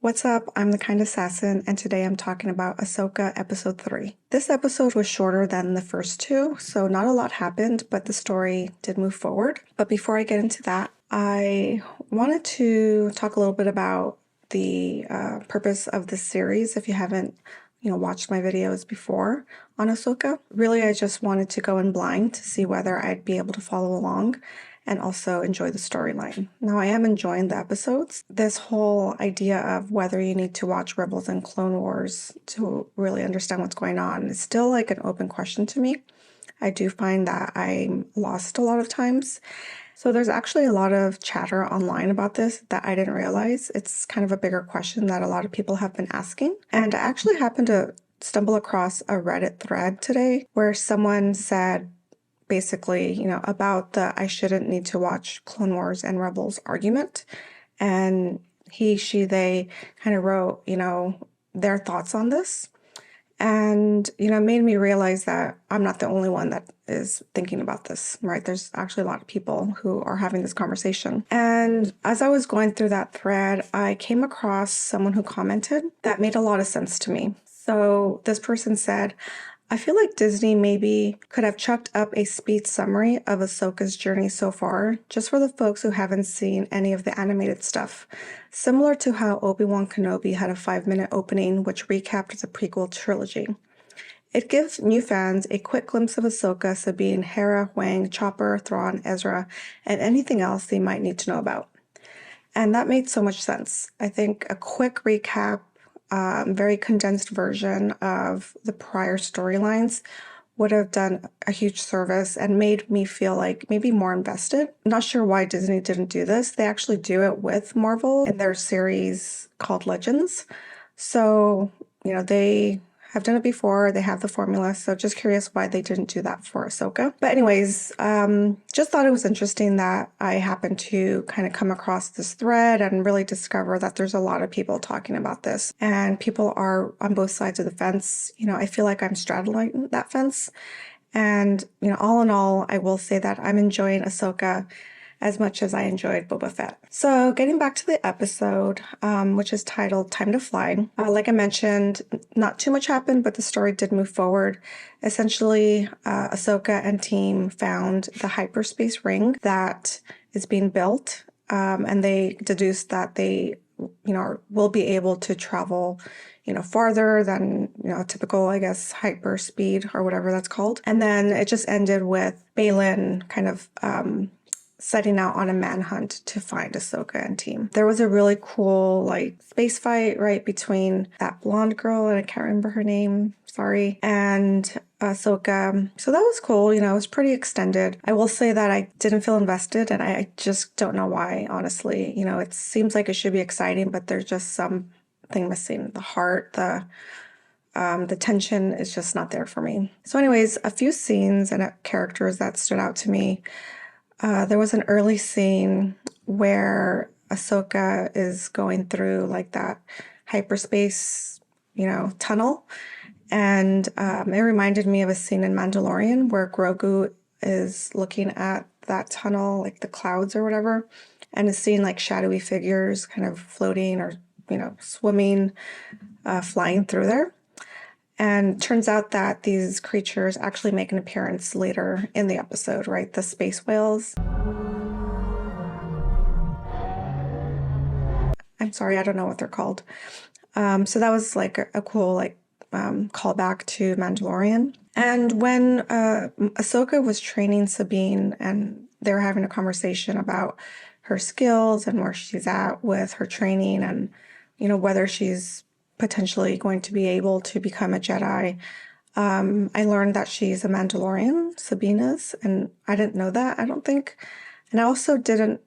What's up? I'm the Kind Assassin, and today I'm talking about Ahsoka Episode 3. This episode was shorter than the first two, so not a lot happened, but the story did move forward. But before I get into that, I wanted to talk a little bit about the purpose of this series. If you haven't, watched my videos before on Ahsoka, really I just wanted to go in blind to see whether I'd be able to follow along and also enjoy the storyline. Now, I am enjoying the episodes. This whole idea of whether you need to watch Rebels and Clone Wars to really understand what's going on is still like an open question to me. I do find that I'm lost a lot of times. So there's actually a lot of chatter online about this that I didn't realize. It's kind of a bigger question that a lot of people have been asking. And I actually happened to stumble across a Reddit thread today where someone said, basically, about the I shouldn't need to watch Clone Wars and Rebels argument. And he, she, they kind of wrote, their thoughts on this. And, it made me realize that I'm not the only one that is thinking about this, right? There's actually a lot of people who are having this conversation. And as I was going through that thread, I came across someone who commented that made a lot of sense to me. So this person said, I feel like Disney maybe could have chucked up a speed summary of Ahsoka's journey so far, just for the folks who haven't seen any of the animated stuff. Similar to how Obi-Wan Kenobi had a 5-minute opening which recapped the prequel trilogy. It gives new fans a quick glimpse of Ahsoka, Sabine, Hera, Wang, Chopper, Thrawn, Ezra, and anything else they might need to know about. And that made so much sense. I think a quick recap, very condensed version of the prior storylines would have done a huge service and made me feel like maybe more invested. I'm not sure why Disney didn't do this. They actually do it with Marvel in their series called Legends. So, they have done it before. They have the formula. So just curious why they didn't do that for Ahsoka. But anyways, just thought it was interesting that I happened to kind of come across this thread and really discover that there's a lot of people talking about this. And people are on both sides of the fence. I feel like I'm straddling that fence. And, all in all, I will say that I'm enjoying Ahsoka as much as I enjoyed Boba Fett. So getting back to the episode, which is titled Time to Fly. Like I mentioned, not too much happened, but the story did move forward. Essentially, Ahsoka and team found the hyperspace ring that is being built, and they deduced that they, will be able to travel farther than, typical, I guess, hyper speed or whatever that's called. And then it just ended with Baylan kind of, setting out on a manhunt to find Ahsoka and team. There was a really cool space fight right between that blonde girl, and I can't remember her name, sorry, and Ahsoka. So that was cool, it was pretty extended. I will say that I didn't feel invested, and I just don't know why, honestly. It seems like it should be exciting, but there's just something missing. The heart, the tension is just not there for me. So anyways, a few scenes and characters that stood out to me. There was an early scene where Ahsoka is going through that hyperspace, tunnel. And it reminded me of a scene in Mandalorian where Grogu is looking at that tunnel, like the clouds or whatever, and is seeing shadowy figures kind of floating or, swimming, flying through there. And turns out that these creatures actually make an appearance later in the episode, right? The space whales. I'm sorry, I don't know what they're called. So that was a cool callback to Mandalorian. And when Ahsoka was training Sabine and they were having a conversation about her skills and where she's at with her training and, whether she's potentially going to be able to become a Jedi. I learned that she's a Mandalorian, Sabine is, and I didn't know that, I don't think. And I also didn't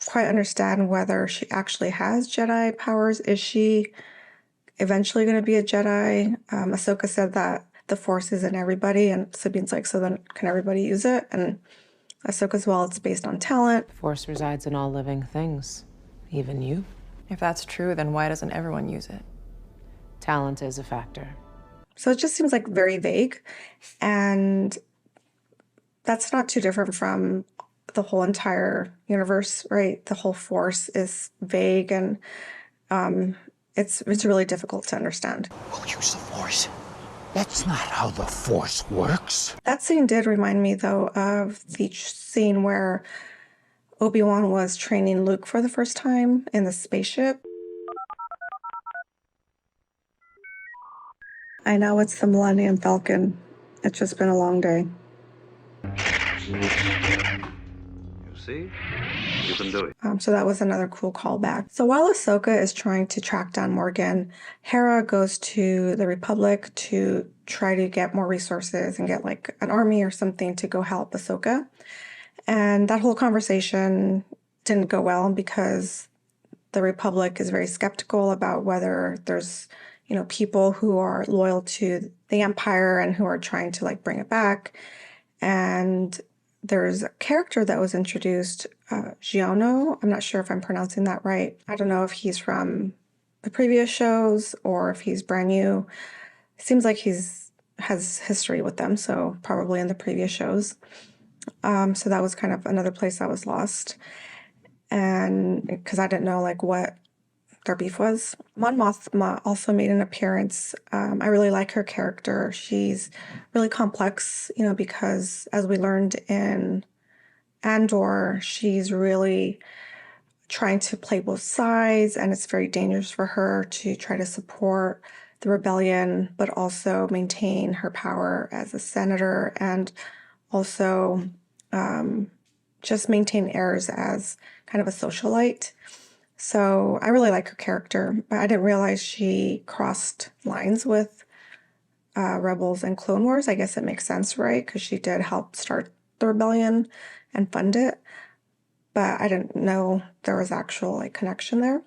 quite understand whether she actually has Jedi powers. Is she eventually going to be a Jedi? Ahsoka said that the Force is in everybody, and Sabine's like, so then can everybody use it? And Ahsoka's, well, it's based on talent. The Force resides in all living things, even you. If that's true, then why doesn't everyone use it? Talent is a factor. So it just seems very vague. And that's not too different from the whole entire universe, right? The whole Force is vague and it's really difficult to understand. We'll use the Force. That's not how the Force works. That scene did remind me, though, of the scene where Obi-Wan was training Luke for the first time in the spaceship. I know it's the Millennium Falcon. It's just been a long day. You see? You can do it. So that was another cool callback. So while Ahsoka is trying to track down Morgan, Hera goes to the Republic to try to get more resources and get like an army or something to go help Ahsoka. And that whole conversation didn't go well because the Republic is very skeptical about whether there's, people who are loyal to the Empire and who are trying to like bring it back. And there's a character that was introduced, Giorno. I'm not sure if I'm pronouncing that right. I don't know if he's from the previous shows or if he's brand new. It seems like has history with them, so probably in the previous shows. So that was kind of another place I was lost. And because I didn't know like what their beef was. Mon Mothma also made an appearance. I really like her character. She's really complex, because as we learned in Andor, she's really trying to play both sides, and it's very dangerous for her to try to support the rebellion, but also maintain her power as a senator and also just maintain airs as kind of a socialite. So I really like her character, but I didn't realize she crossed lines with Rebels and Clone Wars. I guess it makes sense, right? Because she did help start the rebellion and fund it. But I didn't know there was actual like connection there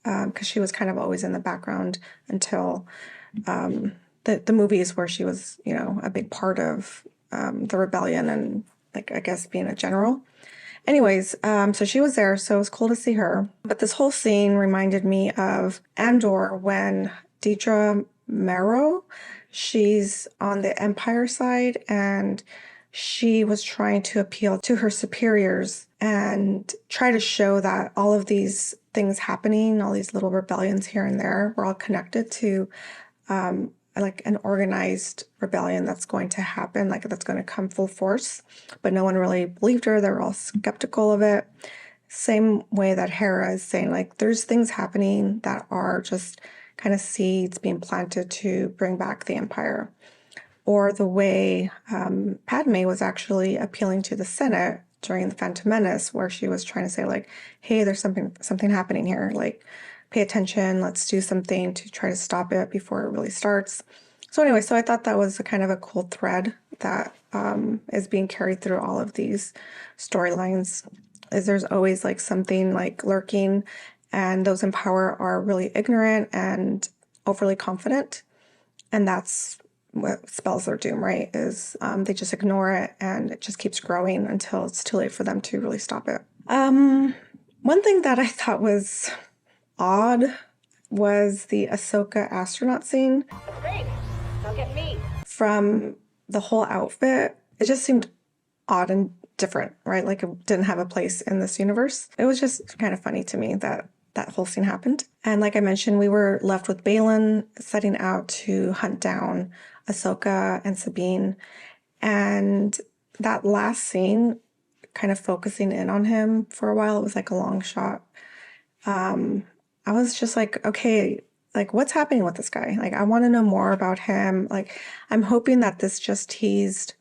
because she was kind of always in the background until the movies where she was, a big part of the rebellion and like, I guess, being a general. Anyways, so she was there, so it was cool to see her. But this whole scene reminded me of Andor when Deidre Merrow, she's on the Empire side, and she was trying to appeal to her superiors and try to show that all of these things happening, all these little rebellions here and there, were all connected to like an organized rebellion that's going to happen, like that's going to come full force. But no one really believed her. They were all skeptical of it. Same way that Hera is saying, like, there's things happening that are just kind of seeds being planted to bring back the Empire. Or the way Padme was actually appealing to the Senate during the Phantom Menace, where she was trying to say, like, hey, there's something happening here. Like, pay attention, let's do something to try to stop it before it really starts. So anyway, so I thought that was a kind of a cool thread that is being carried through all of these storylines, is there's always like something like lurking, and those in power are really ignorant and overly confident. And that's what spells their doom, right? Is they just ignore it and it just keeps growing until it's too late for them to really stop it. One thing that I thought was odd was the Ahsoka astronaut scene. Great. Don't get me. From the whole outfit, it just seemed odd and different, right? Like it didn't have a place in this universe. It was just kind of funny to me that that whole scene happened. And like I mentioned, we were left with Baylan setting out to hunt down Ahsoka and Sabine. And that last scene, kind of focusing in on him for a while, it was like a long shot. I was just like, okay, like what's happening with this guy? Like I want to know more about him. Like I'm hoping that this just teased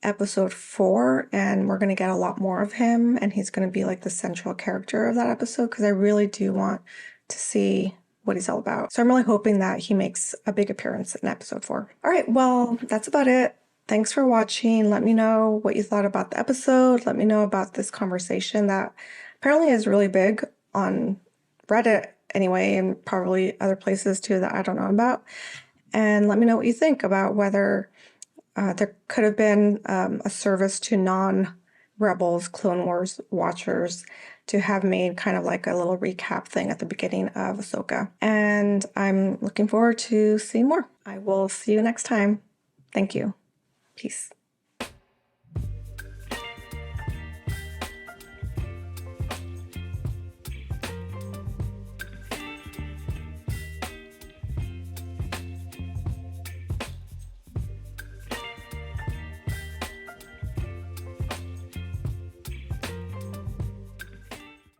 episode 4 and we're going to get a lot more of him and he's going to be like the central character of that episode, because I really do want to see what he's all about. So I'm really hoping that he makes a big appearance in episode 4. All right, well, that's about it. Thanks for watching. Let me know what you thought about the episode. Let me know about this conversation that apparently is really big on Reddit anyway, and probably other places too that I don't know about. And let me know what you think about whether there could have been a service to non-Rebels, Clone Wars watchers to have made kind of like a little recap thing at the beginning of Ahsoka. And I'm looking forward to seeing more. I will see you next time. Thank you. Peace.